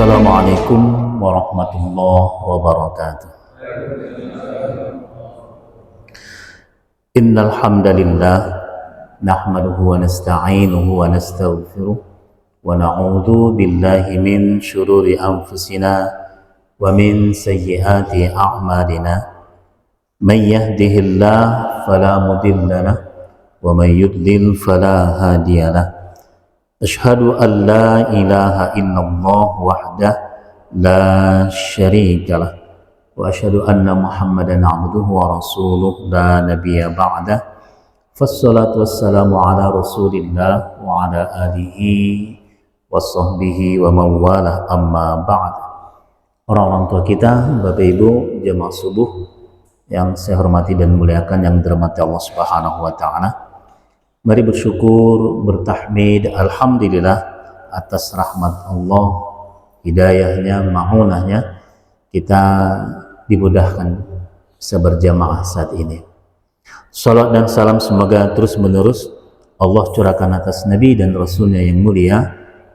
Assalamualaikum warahmatullahi wabarakatuh. Innal hamdalillah nahmaduhu wa nasta'inuhu wa nastaghfiruh wa na'udzu billahi min shururi anfusina wa min sayyiati a'malina. May yahdihillahu fala mudilla lahu wa may yudlil fala hadiyalah. Asyhadu an la ilaha illallah wahdah la syarikalah wa asyhadu anna Muhammadan abduhu wa rasuluh la nabiyya ba'dah. Fassalatu wassalamu ala Rasulillah wa ala alihi wa sahbihi wa mawalah, amma ba'd. Orang-orang tua kita, Bapak Ibu, jemaah subuh yang saya hormati dan muliakan, yang dirahmati Allah Subhanahu wa taala. Mari bersyukur, bertahmid, alhamdulillah atas rahmat Allah, hidayahnya, ma'unahnya, kita dimudahkan bisa berjamaah saat ini. Salat dan salam semoga terus menerus Allah curahkan atas Nabi dan Rasulnya yang mulia,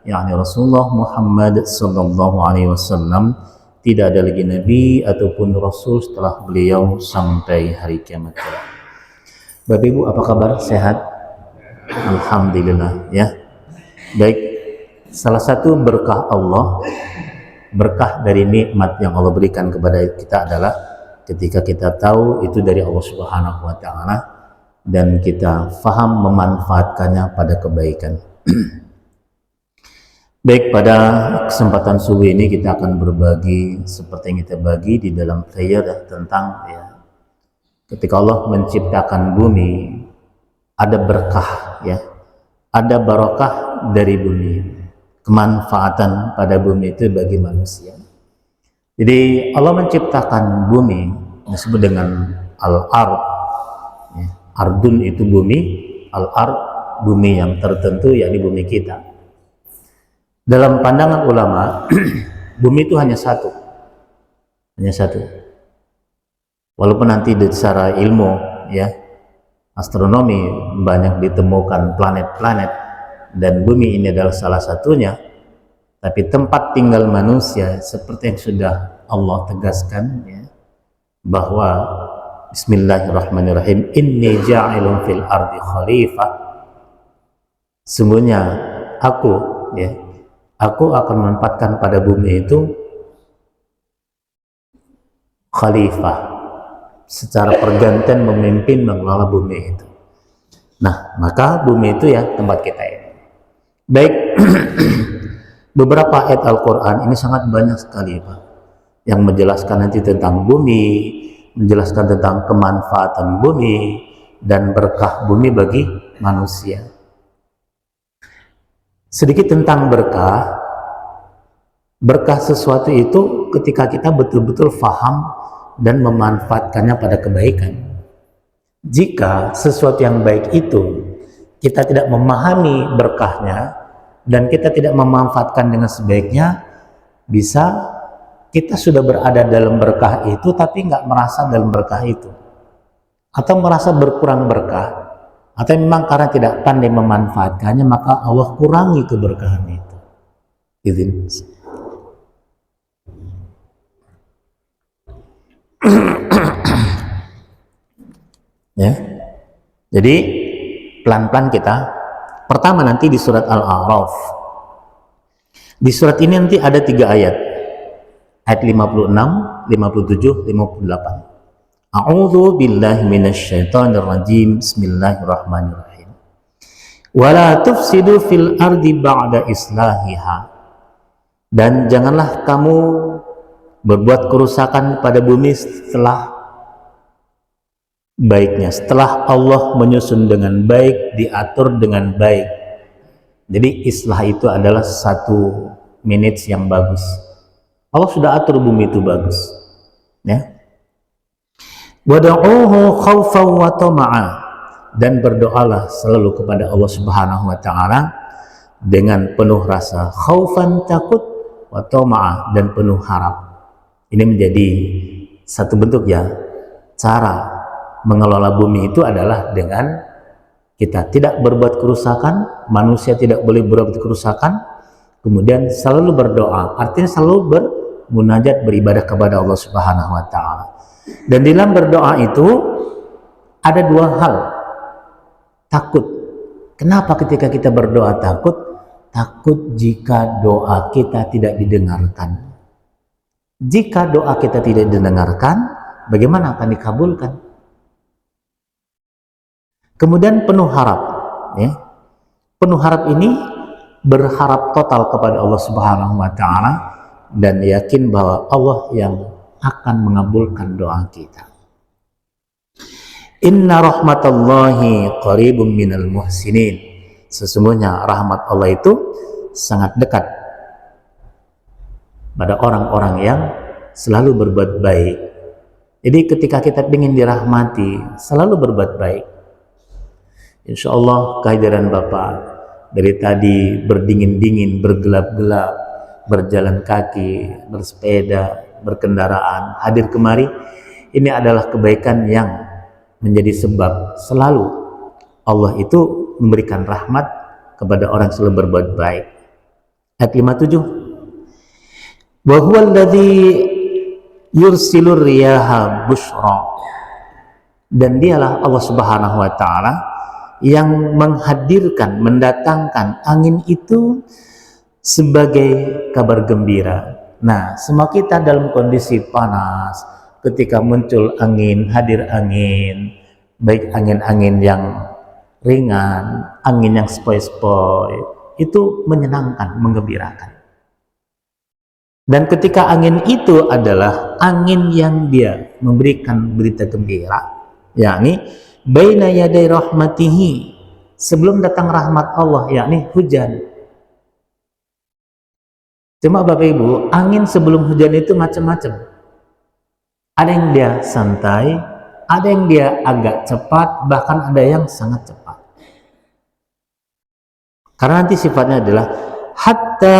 yakni Rasulullah Muhammad sallallahu alaihi wasallam. Tidak ada lagi Nabi ataupun Rasul setelah beliau sampai hari kiamat. Bapak Ibu, apa kabar? Sehat? Alhamdulillah ya. Baik, salah satu berkah Allah, berkah dari nikmat yang Allah berikan kepada kita adalah ketika kita tahu itu dari Allah Subhanahu wa taala dan kita faham memanfaatkannya pada kebaikan. Baik, pada kesempatan subuh ini kita akan berbagi seperti yang kita bagi di dalam prayer tentang ya, ketika Allah menciptakan bumi ada berkah ya, ada barokah dari bumi, kemanfaatan pada bumi itu bagi manusia. Jadi Allah menciptakan bumi disebut dengan al-ard ya. Ardun itu bumi, al-ard bumi yang tertentu, yakni bumi kita. Dalam pandangan ulama bumi itu hanya satu, walaupun nanti secara ilmu ya, astronomi banyak ditemukan planet-planet dan bumi ini adalah salah satunya, tapi tempat tinggal manusia seperti yang sudah Allah tegaskan ya, bahwa Bismillahirrahmanirrahim, inni ja'ilun fil ardi khalifah, sungguhnya aku akan menempatkan pada bumi itu khalifah, secara pergantian memimpin mengelola bumi itu. Nah, maka bumi itu ya tempat kita ini. Baik, beberapa ayat Al-Quran ini sangat banyak sekali Pak, yang menjelaskan nanti tentang bumi, menjelaskan tentang kemanfaatan bumi dan berkah bumi bagi manusia. Sedikit tentang berkah. Berkah sesuatu itu ketika kita betul-betul faham dan memanfaatkannya pada kebaikan. Jika sesuatu yang baik itu kita tidak memahami berkahnya dan kita tidak memanfaatkan dengan sebaiknya, bisa kita sudah berada dalam berkah itu tapi nggak merasa dalam berkah itu, atau merasa berkurang berkah, atau memang karena tidak pandai memanfaatkannya maka Allah kurangi keberkahan itu. Izin. Ya. Jadi pelan-pelan kita. Pertama nanti di surat Al-A'raf. Di surat ini nanti ada 3 ayat. Ayat 56, 57, 58. A'udzu billahi minasyaitonir rajim. Bismillahirrahmanirrahim. Wala tufsidu fil ardi ba'da islahiha. Dan janganlah kamu berbuat kerusakan pada bumi setelah baiknya, setelah Allah menyusun dengan baik, diatur dengan baik. Jadi islah itu adalah satu minutes yang bagus. Allah sudah atur bumi itu bagus ya. Wad'uhu khaufan wa tama'a, dan berdoalah selalu kepada Allah Subhanahu wa taala dengan penuh rasa khaufan, takut, wa tama'a, dan penuh harap. Ini menjadi satu bentuk ya, cara mengelola bumi itu adalah dengan kita tidak berbuat kerusakan, manusia tidak boleh berbuat kerusakan, Kemudian selalu berdoa, artinya selalu bermunajat, beribadah kepada Allah Subhanahu wa taala. Dan dalam berdoa itu ada dua hal. Takut. Kenapa ketika kita berdoa takut? Takut jika doa kita tidak didengarkan. Jika doa kita tidak didengarkan, bagaimana akan dikabulkan? Kemudian penuh harap, ya. Penuh harap ini berharap total kepada Allah Subhanahu wa taala dan yakin bahwa Allah yang akan mengabulkan doa kita. Inna rahmatallahi qaribum minal muhsinin. Sesungguhnya rahmat Allah itu sangat dekat pada orang-orang yang selalu berbuat baik. Jadi ketika kita ingin dirahmati, selalu berbuat baik. Insya Allah kehadiran Bapak dari tadi berdingin-dingin, bergelap-gelap, berjalan kaki, bersepeda, berkendaraan, hadir kemari, ini adalah kebaikan yang menjadi sebab selalu Allah itu memberikan rahmat kepada orang yang selalu berbuat baik. Ayat 57, wa huwa alladzi yursilur riyaha busyra, dan dialah Allah Subhanahu wa taala yang menghadirkan, mendatangkan angin itu sebagai kabar gembira. Nah, semua kita dalam kondisi panas, ketika muncul angin, hadir angin, baik angin-angin yang ringan, angin yang sepoi-sepoi, itu menyenangkan, menggembirakan. Dan ketika angin itu adalah angin yang dia memberikan berita gembira, yakni baina yaday rahmatihi, sebelum datang rahmat Allah, yakni hujan. Cuma Bapak Ibu, angin sebelum hujan itu macam-macam. Ada yang dia santai, ada yang dia agak cepat, bahkan ada yang sangat cepat. Karena nanti sifatnya adalah hatta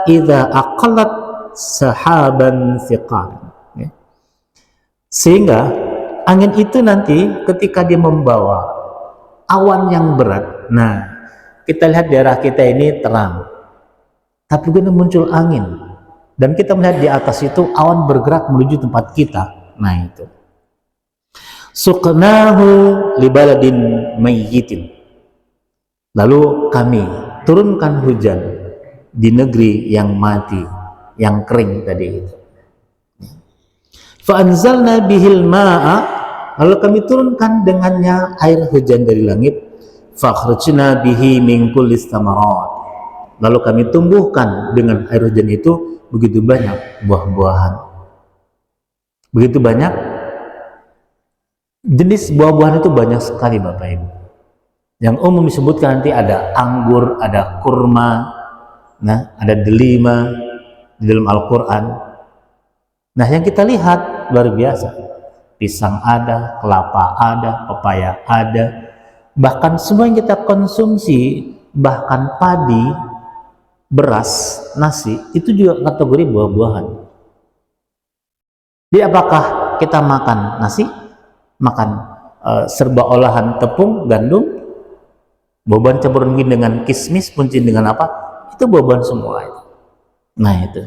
idza aqallat sahaban thiqal, ya. Sehingga angin itu nanti ketika dia membawa awan yang berat, nah kita lihat daerah kita ini terang, tapi kemudian muncul angin dan kita melihat di atas itu awan bergerak menuju tempat kita. Nah itu suqnahu libaladin mayyitin, lalu kami turunkan hujan di negeri yang mati, yang kering tadi itu. Fa anzalna bihil ma'a, lalu kami turunkan dengannya air hujan dari langit. Fakhrajna bihi min kullis thamarat, lalu kami tumbuhkan dengan air hujan itu begitu banyak buah-buahan. Begitu banyak jenis buah-buahan itu, banyak sekali Bapak Ibu. Yang umum disebutkan nanti ada anggur, ada kurma, nah ada delima di dalam Al-Quran. Nah yang kita lihat luar biasa, pisang ada, kelapa ada, pepaya ada, bahkan semua yang kita konsumsi, bahkan padi, beras, nasi, itu juga kategori buah-buahan. Jadi apakah kita makan nasi, makan serba olahan tepung, gandum, buah-buahan campuran dengan kismis, puncin dengan apa, itu buah-buahan semua itu. Nah itu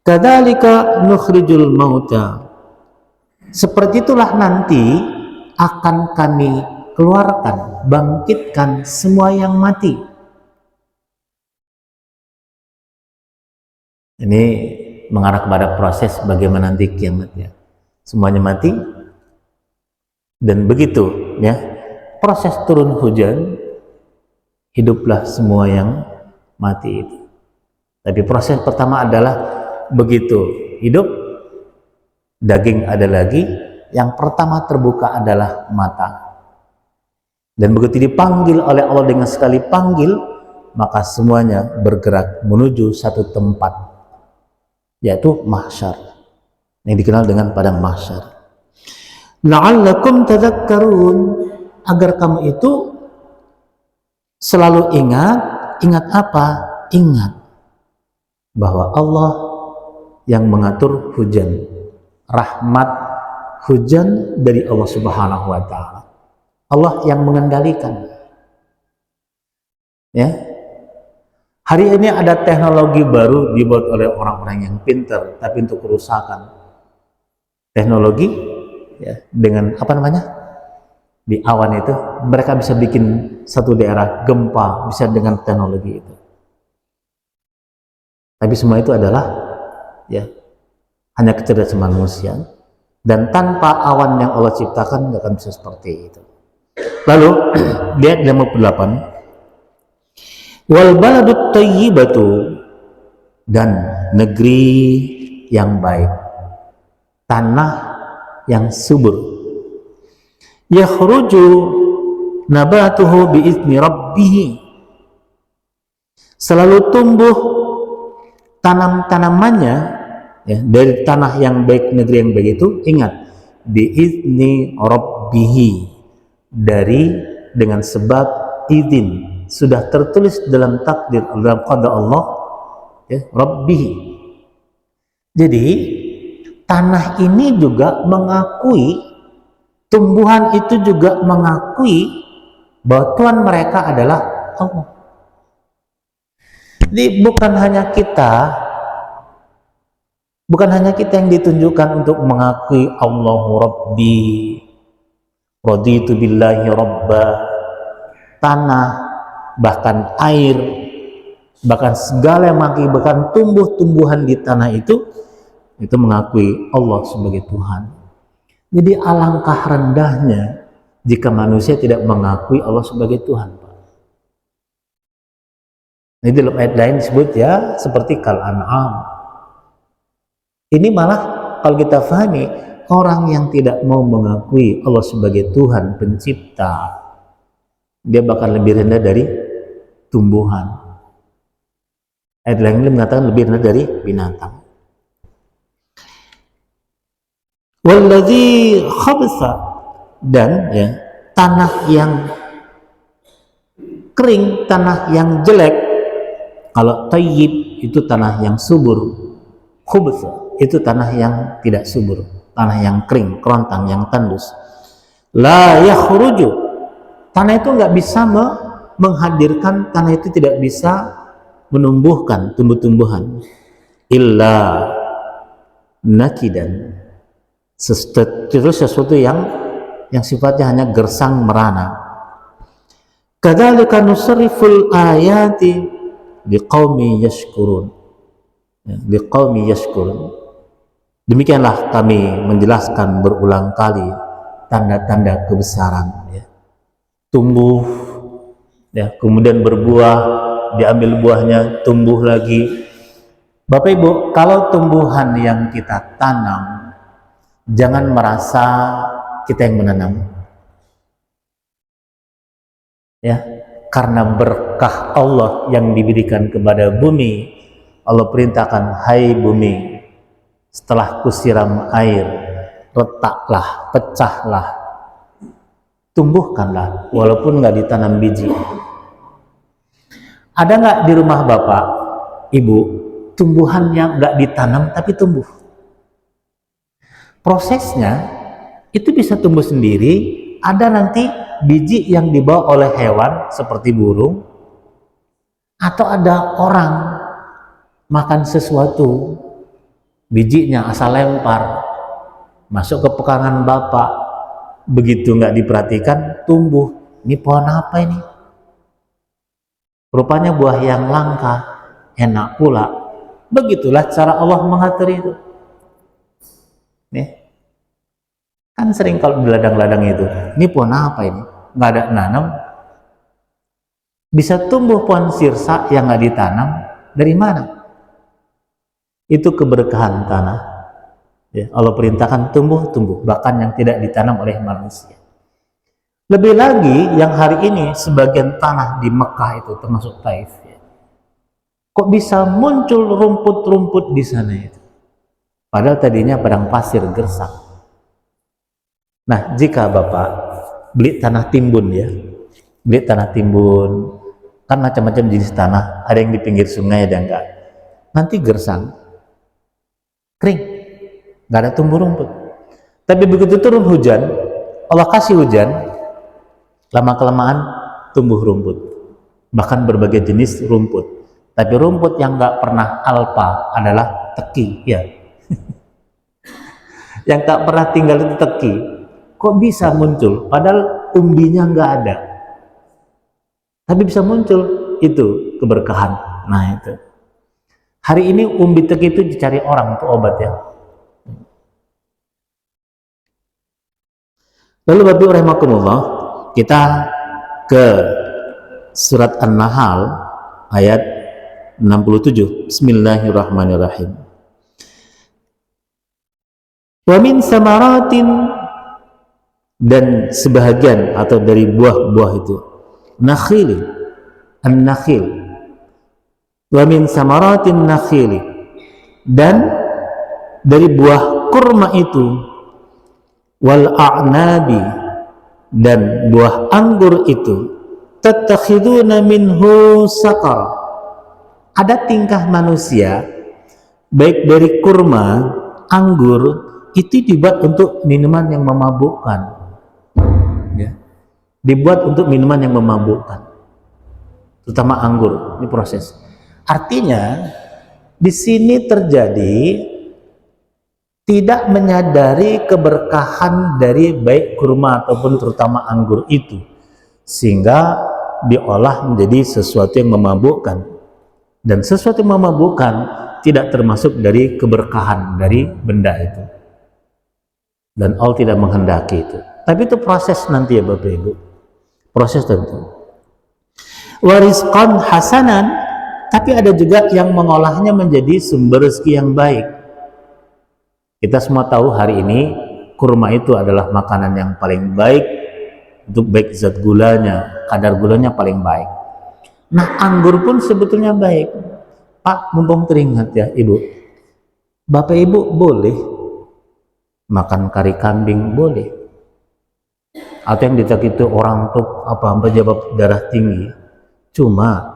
kadzalika nukhrijul mauta, seperti itulah nanti akan kami keluarkan, bangkitkan semua yang mati. Ini mengarah kepada proses bagaimana nanti kiamatnya, semuanya mati. Dan begitu ya proses turun hujan, hiduplah semua yang mati itu. Tapi proses pertama adalah begitu hidup, daging ada lagi, yang pertama terbuka adalah mata. Dan begitu dipanggil oleh Allah dengan sekali panggil, maka semuanya bergerak menuju satu tempat, yaitu mahsyar, yang dikenal dengan padang mahsyar. La'allakum tadhakkarun, agar kamu itu selalu ingat. Ingat apa? Ingat bahwa Allah yang mengatur hujan, rahmat hujan dari Allah Subhanahu wa taala. Allah yang mengendalikan. Ya. Hari ini ada teknologi baru dibuat oleh orang-orang yang pintar, tapi untuk kerusakan. Teknologi ya, dengan apa namanya? Di awan itu mereka bisa bikin satu daerah gempa bisa dengan teknologi itu. Tapi semua itu adalah ya hanya kecerdasan manusia, dan tanpa awan yang Allah ciptakan nggak akan bisa seperti itu. Lalu dia 58, wal baladut thayyibatu, dan negeri yang baik, tanah yang subur, yakhruju nabatuhu biizni rabbih, selalu tumbuh tanam-tanamannya ya, dari tanah yang baik, negeri yang baik itu, ingat, biizni rabbih, dari dengan sebab izin, sudah tertulis dalam takdir, dalam qada Allah ya, rabbih. Jadi tanah ini juga mengakui, tumbuhan itu juga mengakui bahwa Tuhan mereka adalah Allah. Jadi bukan hanya kita yang ditunjukkan untuk mengakui Allahu Rabbi, raditu billahi rabba, tanah, bahkan air, bahkan segala yang mengakibatkan tumbuh-tumbuhan di tanah itu mengakui Allah sebagai Tuhan. Jadi alangkah rendahnya jika manusia tidak mengakui Allah sebagai Tuhan. Ini dalam ayat lain disebut ya seperti kal an'am. Ini malah kalau kita pahami, orang yang tidak mau mengakui Allah sebagai Tuhan pencipta, dia bakal lebih rendah dari tumbuhan. Ayat lain mengatakan lebih rendah dari binatang. Walladzi khabsa, dan ya tanah yang kering, tanah yang jelek. Kalau thayyib itu tanah yang subur, khubsa itu tanah yang tidak subur, tanah yang kering, kerontang, yang tandus. La yakhruju, tanah itu nggak bisa menghadirkan, tanah itu tidak bisa menumbuhkan tumbuh-tumbuhan. Illa nakidan, sesuatu yang sifatnya hanya gersang merana. Kadzalika nusarriful ayati liqaumi yashkurun, liqaumi yashkurun. Demikianlah kami menjelaskan berulang kali tanda-tanda kebesaran ya. Tumbuh ya, kemudian berbuah, diambil buahnya, tumbuh lagi. Bapak Ibu, kalau tumbuhan yang kita tanam, jangan merasa kita yang menanam ya, karena berkah Allah yang diberikan kepada bumi. Allah perintahkan, hai bumi, setelah kusiram air, retaklah, pecahlah, tumbuhkanlah, walaupun nggak ditanam biji. Ada nggak di rumah Bapak, Ibu, tumbuhan yang nggak ditanam tapi tumbuh? Prosesnya itu bisa tumbuh sendiri. Ada nanti biji yang dibawa oleh hewan seperti burung, atau ada orang makan sesuatu, bijinya asal lempar masuk ke pekangan Bapak, begitu nggak diperhatikan tumbuh. Ini pohon apa ini? Rupanya buah yang langka, enak pula. Begitulah cara Allah mengatur itu. Nih, kan sering kalau di ladang-ladang itu, ini pohon apa ini? Nggak ada nanam. Bisa tumbuh pohon sirsa yang nggak ditanam, dari mana? Itu keberkahan tanah ya, Allah perintahkan tumbuh-tumbuh, bahkan yang tidak ditanam oleh manusia. Lebih lagi yang hari ini sebagian tanah di Mekah itu termasuk Taif ya, kok bisa muncul rumput-rumput di sana itu, padahal tadinya padang pasir gersang. Nah, jika Bapak beli tanah timbun ya, beli tanah timbun, kan macam-macam jenis tanah, ada yang di pinggir sungai, ada yang enggak. Nanti gersang, kering, nggak ada tumbuh rumput. Tapi begitu turun hujan, Allah kasih hujan, lama-kelamaan tumbuh rumput, bahkan berbagai jenis rumput. Tapi rumput yang nggak pernah alpa adalah teki, ya. Yang tak pernah tinggal itu teki. Kok bisa muncul? Padahal umbinya nggak ada. Tapi bisa muncul itu keberkahan. Nah itu. Hari ini umbi teki itu dicari orang untuk obat, ya. Lalu Bapak rahimakumullah, kita ke surat An-Nahl ayat 67. Bismillahirrahmanirrahim. Wa min samaratin, dan sebahagian atau dari buah-buah itu, nakhili, an-nakhil. Wa min samaratin nakhili, dan dari buah kurma itu, wal a'nabi, dan buah anggur itu, tattakhiduna minhu saqar. Ada tingkah manusia baik dari kurma, anggur itu dibuat untuk minuman yang memabukkan, ya. Dibuat untuk minuman yang memabukkan, terutama anggur. Ini proses. Artinya di sini terjadi tidak menyadari keberkahan dari baik kurma ataupun terutama anggur itu, sehingga diolah menjadi sesuatu yang memabukkan, dan sesuatu yang memabukkan tidak termasuk dari keberkahan dari benda itu, dan Allah tidak menghendaki itu. Tapi itu proses nanti, ya Bapak Ibu, proses tentu. Warizqan hasanan, tapi ada juga yang mengolahnya menjadi sumber rezeki yang baik. Kita semua tahu hari ini kurma itu adalah makanan yang paling baik untuk baik zat gulanya, kadar gulanya paling baik. Nah, anggur pun sebetulnya baik. Pak, mumpung teringat ya Ibu, Bapak Ibu boleh makan kari kambing, boleh. Atau yang dicek itu orang untuk penyebab darah tinggi. Cuma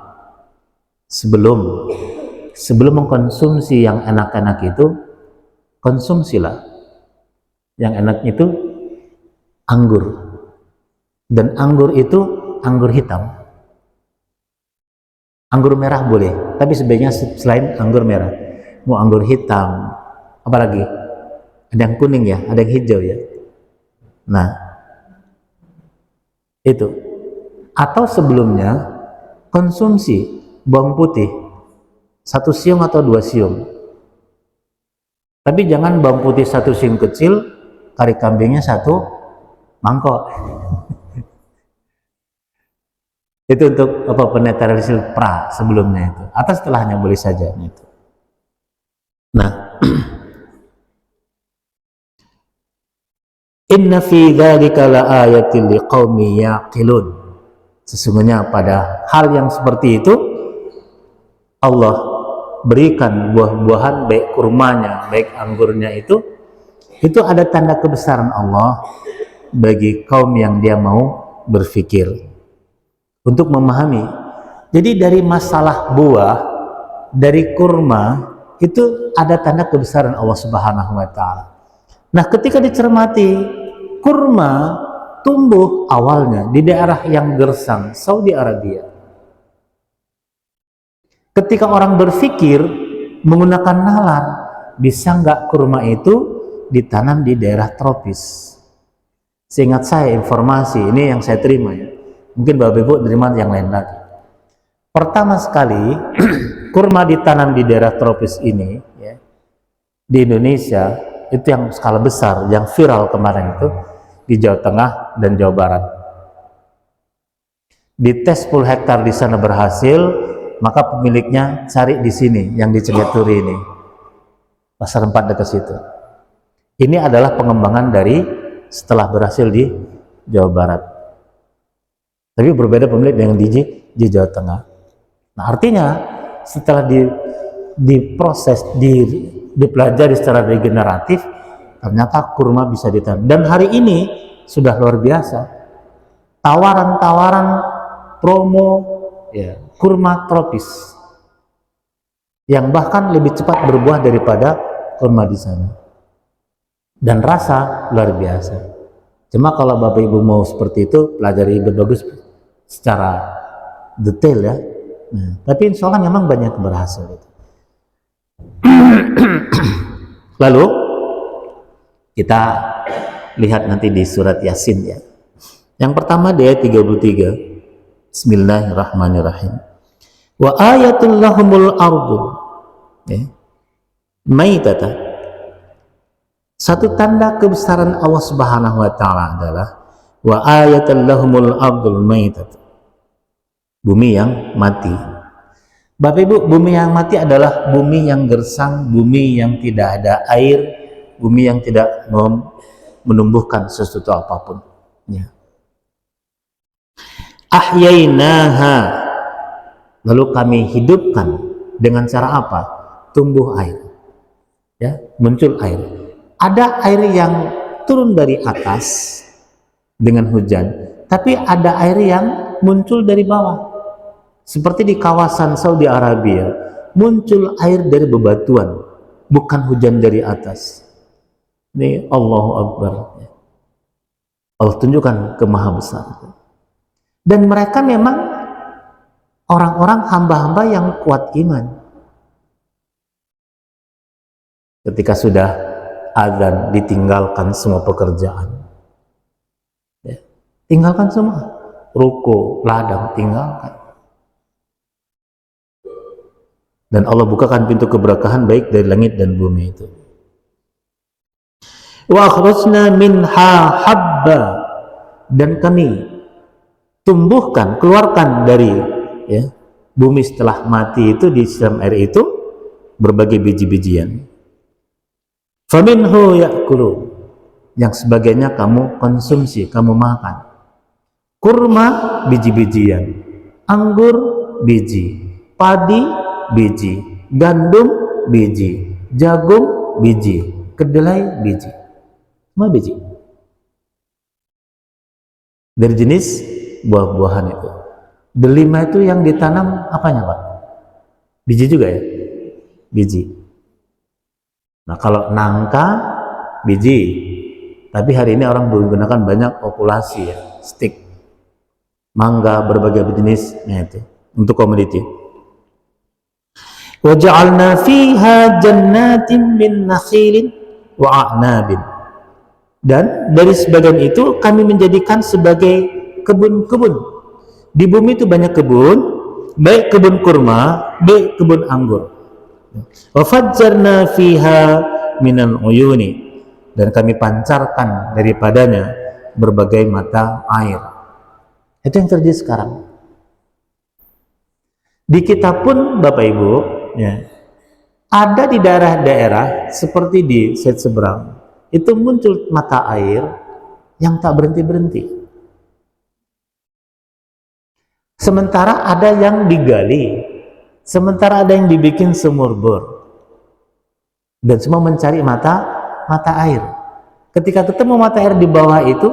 sebelum mengkonsumsi yang enak-enak itu, konsumsilah yang enak itu anggur. Dan anggur itu anggur hitam. Anggur merah boleh, tapi sebaiknya selain anggur merah, mau anggur hitam, apalagi ada yang kuning ya, ada yang hijau ya. Nah, itu. Atau sebelumnya konsumsi bawang putih 1 siung atau 2 siung. Tapi jangan bawang putih 1 siung kecil, kari kambingnya 1 mangkok. Itu untuk penetrasi pra sebelumnya itu. Atau setelahnya boleh saja itu. Nah, inna fi dzalika laayatil liqaumi yaqilun. Sesungguhnya pada hal yang seperti itu Allah berikan buah-buahan, baik kurmanya, baik anggurnya itu ada tanda kebesaran Allah bagi kaum yang dia mau berfikir untuk memahami. Jadi dari masalah buah, dari kurma itu ada tanda kebesaran Allah Subhanahu wa taala. Nah, ketika dicermati, kurma tumbuh awalnya di daerah yang gersang, Saudi Arabia. Ketika orang berpikir menggunakan nalar, bisa nggak kurma itu ditanam di daerah tropis? Seingat saya informasi ini yang saya terima ya. Mungkin Bapak Ibu terima yang lain lagi. Pertama sekali kurma ditanam di daerah tropis ini ya, di Indonesia itu yang skala besar, yang viral kemarin itu di Jawa Tengah dan Jawa Barat. Di tes 10 hektar di sana berhasil, maka pemiliknya cari di sini yang di Cibeturi ini, Pasar 4 dekat situ. Ini adalah pengembangan dari setelah berhasil di Jawa Barat. Tapi berbeda pemilik dengan di Jawa Tengah. Nah, artinya setelah diproses, dipelajari secara regeneratif, ternyata kurma bisa ditanam. Dan hari ini sudah luar biasa. Tawaran-tawaran promo ya, kurma tropis yang bahkan lebih cepat berbuah daripada kurma di sana. Dan rasa luar biasa. Cuma kalau Bapak Ibu mau seperti itu, pelajari bagus secara detail ya. Nah, tapi insya Allah memang banyak berhasil itu. Lalu kita lihat nanti di surat Yasin ya. Yang pertama di ayat 33. Bismillahirrahmanirrahim. Wa ayatul lahumul ardu ya, maitata. Satu tanda kebesaran Allah Subhanahu wa taala adalah wa ayatul lahumul ardul maitata. Bumi yang mati. Bapak Ibu, bumi yang mati adalah bumi yang gersang, bumi yang tidak ada air, bumi yang tidak menumbuhkan sesuatu apapun. Ya. Ahyainaha, lalu kami hidupkan dengan cara apa? Tumbuh air, ya, muncul air. Ada air yang turun dari atas dengan hujan, tapi ada air yang muncul dari bawah. Seperti di kawasan Saudi Arabia, muncul air dari bebatuan, bukan hujan dari atas. Ini Allahu Akbar. Allah tunjukkan kemahabesaraan. Dan mereka memang orang-orang hamba-hamba yang kuat iman. Ketika sudah azan, ditinggalkan semua pekerjaan. Ya. Tinggalkan semua. Ruku, ladang, tinggalkan. Dan Allah bukakan pintu keberkahan baik dari langit dan bumi itu. Wa akhrajna minha habba, dan kami tumbuhkan, keluarkan dari ya, bumi setelah mati itu, di dalam air itu berbagai biji-bijian. Faminhu ya'kulu, yang sebagainya kamu konsumsi, kamu makan. Kurma, biji-bijian. Anggur, biji. Padi, biji. Gandum, biji. Jagung, biji. Kedelai, biji. Semua biji. Dari jenis buah-buahan itu. Delima itu yang ditanam apanya Pak? Biji juga ya? Biji. Nah kalau nangka, biji. Tapi hari ini orang menggunakan banyak okulasi ya, stik. Mangga, berbagai jenis, nah itu untuk komoditi. Wa ja'alna fiha jannatin min nakhilin wa a'nabin. Dan dari sebagian itu kami menjadikan sebagai kebun-kebun. Di bumi itu banyak kebun, baik kebun kurma, baik kebun anggur. Wa fajjarna fiha minal uyuni, dan kami pancarkan daripadanya berbagai mata air. Itu yang terjadi sekarang. Di kita pun Bapak Ibu ya, ada di daerah-daerah seperti di Set Seberang itu muncul mata air yang tak berhenti-berhenti. Sementara ada yang digali, sementara ada yang dibikin sumur bor, dan semua mencari mata air. Ketika ketemu mata air di bawah itu,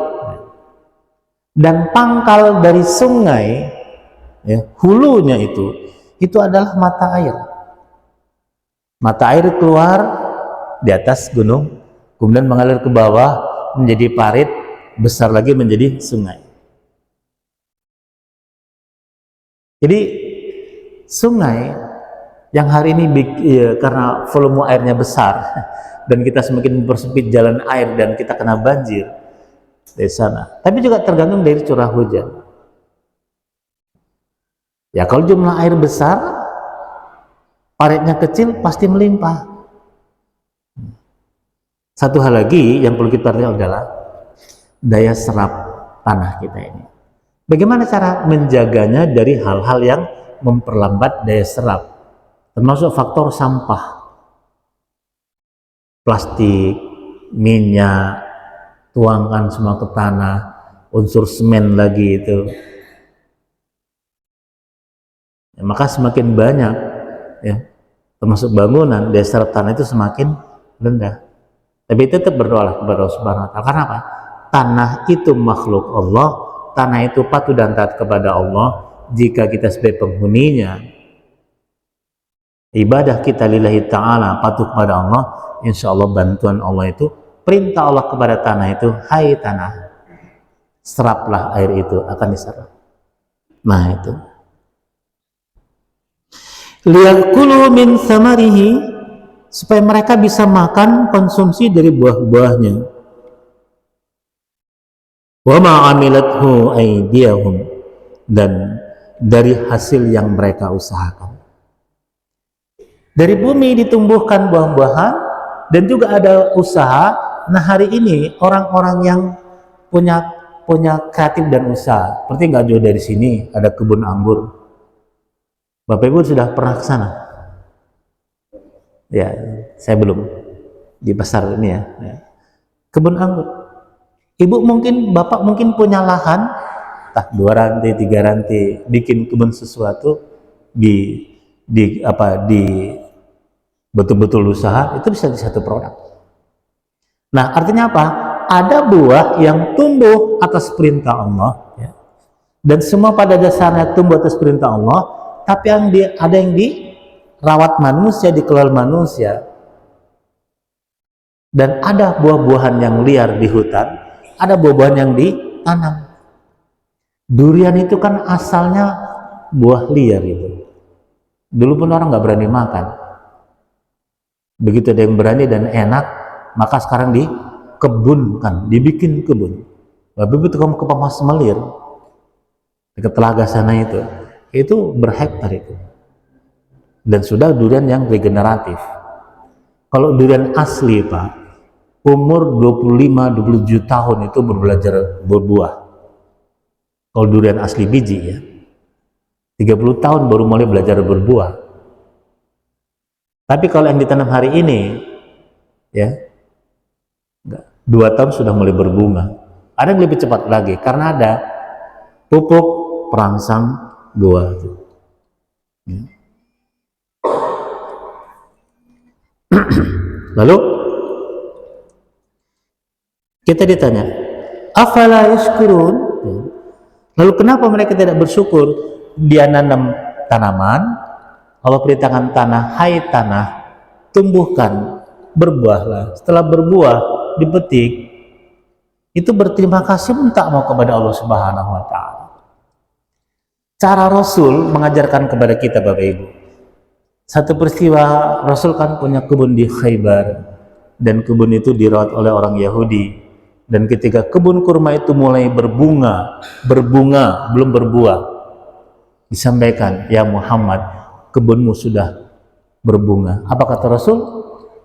dan pangkal dari sungai ya, hulunya itu adalah mata air. Mata air keluar di atas gunung, kemudian mengalir ke bawah menjadi parit, besar lagi menjadi sungai. Jadi sungai yang hari ini karena volume airnya besar dan kita semakin mempersempit jalan air dan kita kena banjir dari sana. Tapi juga tergantung dari curah hujan. Ya kalau jumlah air besar, paritnya kecil, pasti melimpah. Satu hal lagi yang perlu kita lihat adalah daya serap tanah kita ini. Bagaimana cara menjaganya dari hal-hal yang memperlambat daya serap, termasuk faktor sampah, plastik, minyak, tuangkan semua ke tanah, unsur semen lagi itu. Ya, maka semakin banyak ya, termasuk bangunan, daya serap tanah itu semakin rendah. Tapi tetap berdoalah kepada Allah Subhanahu wa taala. Karena apa? Tanah itu makhluk Allah, tanah itu patuh dan taat kepada Allah. Jika kita sebagai penghuninya, ibadah kita lillahi ta'ala, patuh kepada Allah, insya Allah bantuan Allah itu, perintah Allah kepada tanah itu, hai tanah, seraplah air itu, akan diserap. Nah itu. liyakulu min samarihi, supaya mereka bisa makan konsumsi dari buah-buahnya. Wa ma amilathu aydiyahum, dan dari hasil yang mereka usahakan. Dari bumi ditumbuhkan buah-buahan dan juga ada usaha. Nah, hari ini orang-orang yang punya kreatif dan usaha, seperti nggak jauh dari sini ada kebun anggur. Bapak Ibu sudah pernah ke sana? Ya, saya belum, di pasar ini ya. Kebun anggur. Ibu mungkin, bapak mungkin punya lahan, 2 rantai, 3 rantai, bikin kebun sesuatu, di betul-betul usaha, itu bisa jadi satu produk. Nah, artinya apa? Ada buah yang tumbuh atas perintah Allah, ya. Dan semua pada dasarnya tumbuh atas perintah Allah, tapi ada yang dirawat manusia, dikelola manusia. Dan ada buah-buahan yang liar di hutan, ada buah-buahan yang ditanam. Durian itu kan asalnya buah liar itu. Dulu pun orang nggak berani makan. Begitu ada yang berani dan enak, maka sekarang dikebunkan, dibikin kebun. Bapak itu kamu ke Pamas Melir, dekat Telaga sana itu berhektar itu. Dan sudah durian yang regeneratif. Kalau durian asli Pak, umur 25-27 tahun itu belajar berbuah. Kalau durian asli biji ya, 30 tahun baru mulai belajar berbuah. Tapi kalau yang ditanam hari ini, ya, 2 tahun sudah mulai berbunga. Ada yang lebih cepat lagi, karena ada pupuk perangsang buah. Lalu kita ditanya, afala yashkurun? Lalu kenapa mereka tidak bersyukur? Dia nanam tanaman, Allah perintahkan tanah, hai tanah, tumbuhkan, berbuahlah. Setelah berbuah, dipetik, itu berterima kasih minta mau kepada Allah Subhanahu wa Ta'ala. Cara Rasul mengajarkan kepada kita, Bapak Ibu. Satu peristiwa, Rasul kan punya kebun di Khaybar, dan kebun itu dirawat oleh orang Yahudi. Dan ketika kebun kurma itu mulai berbunga, belum berbuah, disampaikan, ya Muhammad, kebunmu sudah berbunga. Apa kata Rasul?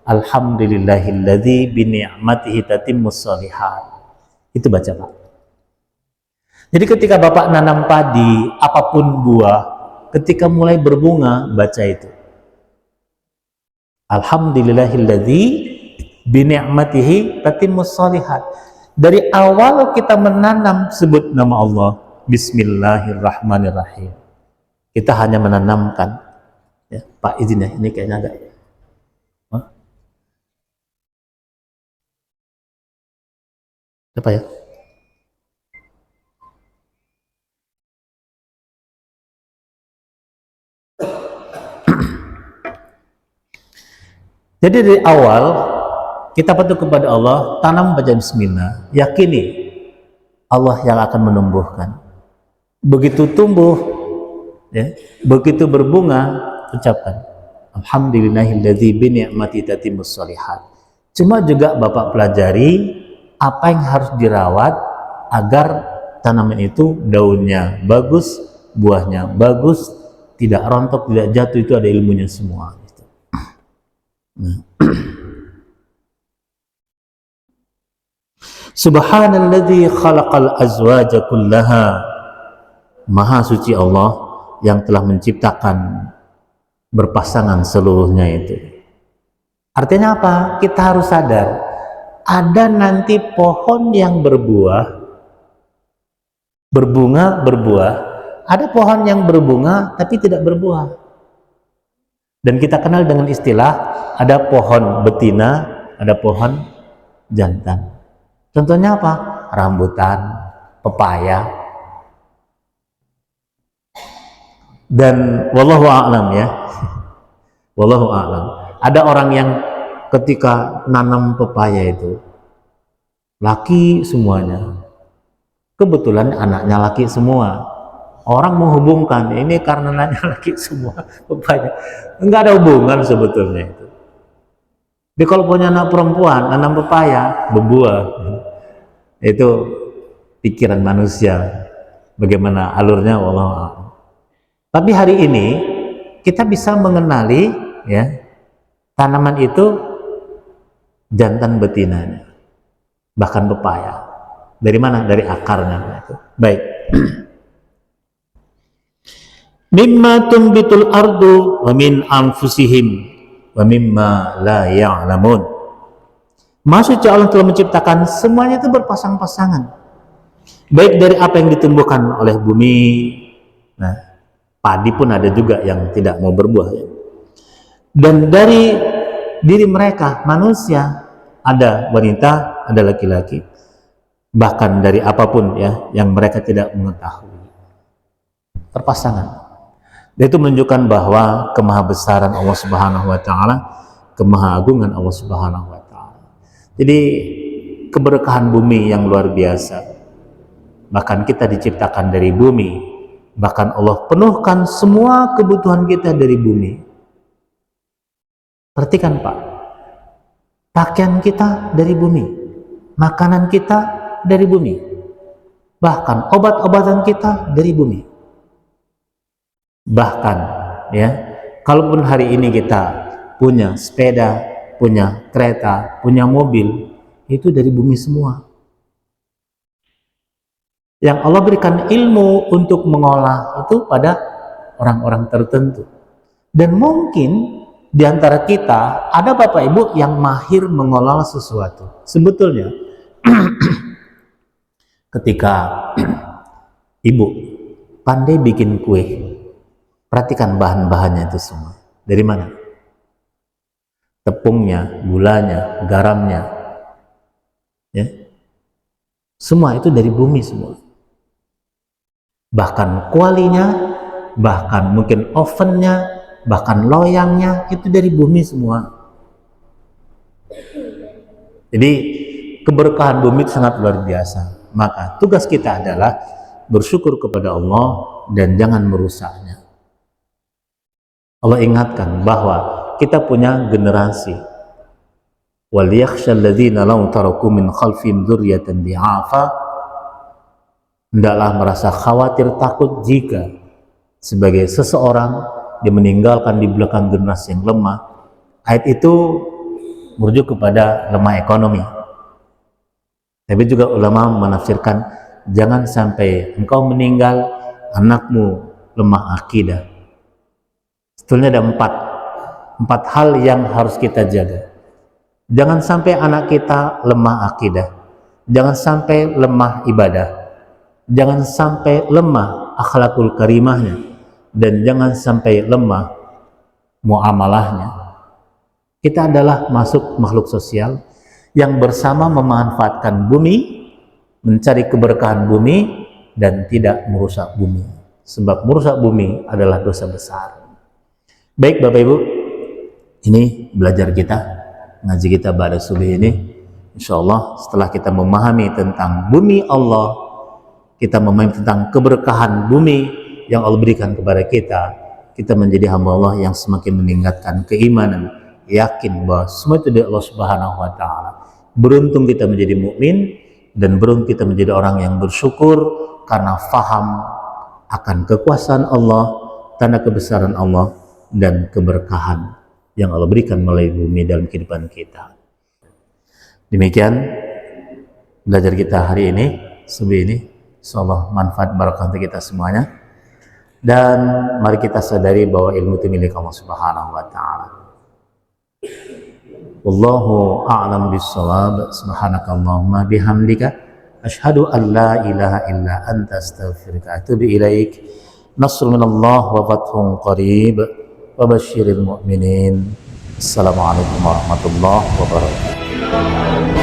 Alhamdulillahilladzi bini'matihi tatimmus shalihat. Itu baca Pak. Jadi ketika Bapak nanam padi, apapun buah, ketika mulai berbunga, baca itu. Alhamdulillahilladzi bini'matihi tatimmus shalihat. Dari awal kita menanam, sebut nama Allah, Bismillahirrahmanirrahim. Kita hanya menanamkan. Ya, Pak izin ya, ini kayaknya agak. Apa ya? Jadi dari awal kita patuh kepada Allah, tanam baca bismillah, yakini Allah yang akan menumbuhkan. Begitu tumbuh, ya, begitu berbunga, ucapkan alhamdulillahilladzi bini'mati tatimmus shalihat. Cuma juga Bapak pelajari apa yang harus dirawat agar tanaman itu daunnya bagus, buahnya bagus, tidak rontok, tidak jatuh. Itu ada ilmunya semua. Subhanalladzi khalaqal azwaja kullaha. Maha suci Allah yang telah menciptakan berpasangan seluruhnya itu. Artinya apa? Kita harus sadar, ada nanti pohon yang berbuah, berbuah, ada pohon yang berbunga tapi tidak berbuah. Dan kita kenal dengan istilah, ada pohon betina, ada pohon jantan. Contohnya apa? Rambutan, pepaya. Dan wallahu a'lam ya. Wallahu a'lam. Ada orang yang ketika nanam pepaya itu laki semuanya. Kebetulan anaknya laki semua. Orang menghubungkan ini karena nanya lagi semua pepaya. Enggak ada hubungan sebetulnya itu. Jadi kalau punya anak perempuan, nanam pepaya, berbuah. Itu pikiran manusia. Bagaimana alurnya, wallahu a'lam. Tapi hari ini kita bisa mengenali ya tanaman itu jantan betinanya, bahkan pepaya. Dari mana? Dari akarnya. Baik. Mimma tumbitul ardu wa min anfusihim wa mimma la ya'lamun. Maksudnya Allah telah menciptakan semuanya itu berpasang-pasangan. Baik dari apa yang ditumbuhkan oleh bumi. Nah, padi pun ada juga yang tidak mau berbuah ya. Dan dari diri mereka manusia ada wanita, ada laki-laki. Bahkan dari apapun ya yang mereka tidak mengetahui. Perpasangan. Dan itu menunjukkan bahwa kemahabesaran Allah Subhanahu wa taala, kemahagungan Allah Subhanahu wa taala. Jadi keberkahan bumi yang luar biasa. Bahkan kita diciptakan dari bumi. Bahkan Allah penuhkan semua kebutuhan kita dari bumi. Perhatikan Pak. Pakaian kita dari bumi. Makanan kita dari bumi. Bahkan obat-obatan kita dari bumi. Bahkan ya, kalaupun hari ini kita punya sepeda, punya kereta, punya mobil, itu dari bumi semua. Yang Allah berikan ilmu untuk mengolah itu pada orang-orang tertentu. Dan mungkin di antara kita ada Bapak Ibu yang mahir mengolah sesuatu. Sebetulnya ketika Ibu pandai bikin kue, perhatikan bahan-bahannya itu semua. Dari mana? Tepungnya, gulanya, garamnya. Ya. Semua itu dari bumi semua. Bahkan kualinya, bahkan mungkin ovennya, bahkan loyangnya, itu dari bumi semua. Jadi keberkahan bumi itu sangat luar biasa. Maka tugas kita adalah bersyukur kepada Allah dan jangan merusaknya. Allah ingatkan bahwa kita punya generasi. وَلْيَخْشَى الَّذِينَ لَوْ تَرَكُوا مِنْ خَلْفِهِمْ ذُرِّيَّةً ضِعَافًا. Hendaklah merasa khawatir takut jika sebagai seseorang dia meninggalkan di belakang generasi yang lemah. Ayat itu merujuk kepada lemah ekonomi. Tapi juga ulama menafsirkan jangan sampai engkau meninggal anakmu lemah akidah. Sebetulnya ada empat hal yang harus kita jaga. Jangan sampai anak kita lemah akidah, jangan sampai lemah ibadah, jangan sampai lemah akhlakul karimahnya, dan jangan sampai lemah muamalahnya. Kita adalah makhluk sosial yang bersama memanfaatkan bumi, mencari keberkahan bumi, dan tidak merusak bumi. Sebab merusak bumi adalah dosa besar. Baik Bapak Ibu, ini belajar kita, ngaji kita pada subuh ini. Insya Allah setelah kita memahami tentang bumi Allah, kita memahami tentang keberkahan bumi yang Allah berikan kepada kita, kita menjadi hamba Allah yang semakin meningkatkan keimanan, yakin bahwa semua itu dari Allah Subhanahu wa taala. Beruntung kita menjadi mukmin dan beruntung kita menjadi orang yang bersyukur karena faham akan kekuasaan Allah, tanda kebesaran Allah dan keberkahan yang Allah berikan melalui bumi dalam kehidupan kita. Demikian belajar kita hari ini, subuh ini. Insyaallah manfaat barakah untuk kita semuanya. Dan mari kita sadari bahwa ilmu itu milik Allah Subhanahu wa taala. Wallahu a'lam bis-shawab. Subhanakallahumma bihamdika asyhadu an la ilaha illa anta astaghfiruka wa atubu ilaik. Nasrun minallah wa fathun qarib. Wa basyiril mu'minin. Assalamualaikum warahmatullahi wabarakatuh.